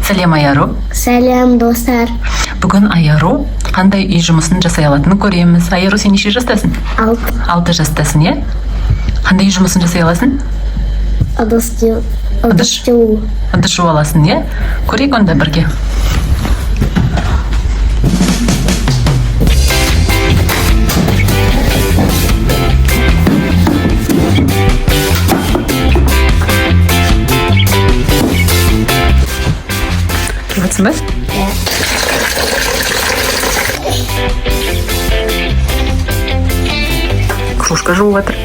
Сәлем Аяру. Сәлем, достар. Бүгін Аяру қандай үй жұмысын жасай алатынын көреміз. Аяру, сен неше жастасың? 6 жастасың, иә? Қандай үй жұмысын жасай аласың? Ыдыс жуу. Ыдыс жуа аласың, иә? Көрейік онда бірге. Тұрғытсың ба? Кружка жуып жатыр.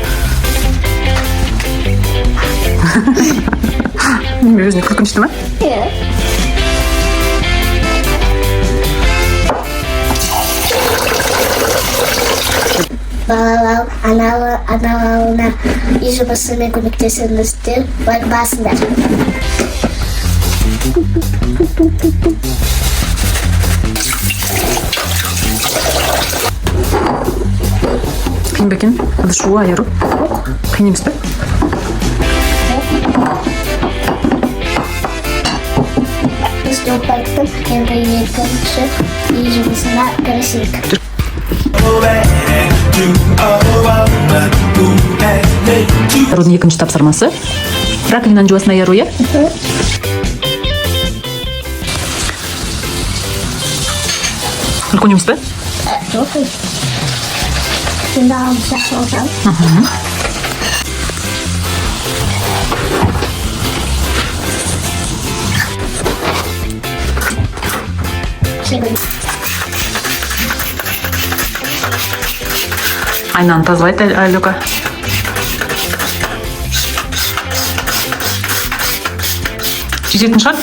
Өзіне күлкінішті ма? Балалар аналарына үй жұмысына көмектесіңіздер, барбасыңдар. Қиын ба екен? Ыдыс жуу, Аяру? Қиын емес пе? Біз жауып баттым, енді екінші үй жұмысына кірісейік. Аярудың екінші тапсырмасы. Раковинаны жуасың, Аяру, иә? Үлкен емес пе? Жоқ. Енді алып жақсы алсам. Айнаны тазалайды, Алюка. Жететін шығар?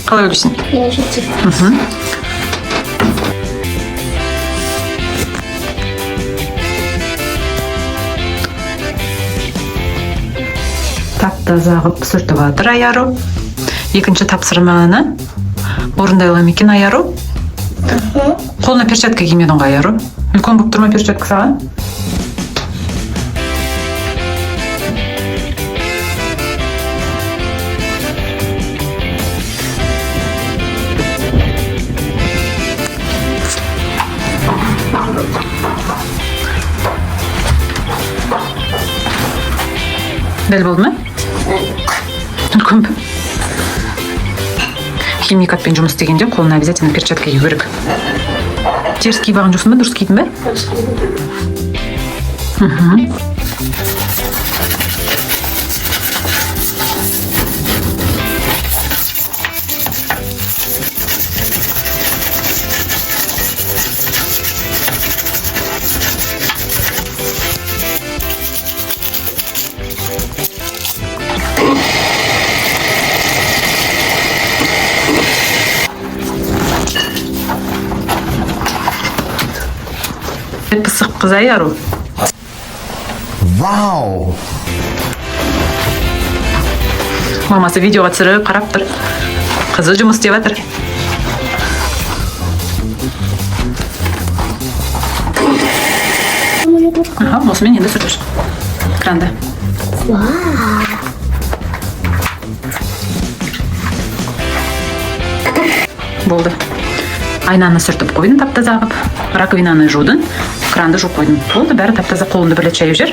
Қалай ойлайсың? Я жетейін. Тап-таза қылып сүртіп жатыр Аяру. Екінші тапсырманы орындай ала ма екен Аяру? Қолына перчатка кимедің ғой, Аяру? Үлкен болып тұрма перчатка саған? Дәл болды ма? Үлкен бі? Химикатпен жұмыс істегенде қолына обязательно перчатка кию керек. Теріс киіп алған жоқсың ба? Дұрыс кидің бе? Пысық қыз Аяру. Вау! Мамасы видеоға түсіріп қарап тұр. Қызы жұмыс істеп жатыр. Осымен енді сүртіп кранда. Болды. Айнаны сүртіп қойдың тап-таза қылып, раковинаны жудың, кранды жуып қойдың. Болды, бәрі тап-таза, қолыңды бір рет шайып жер.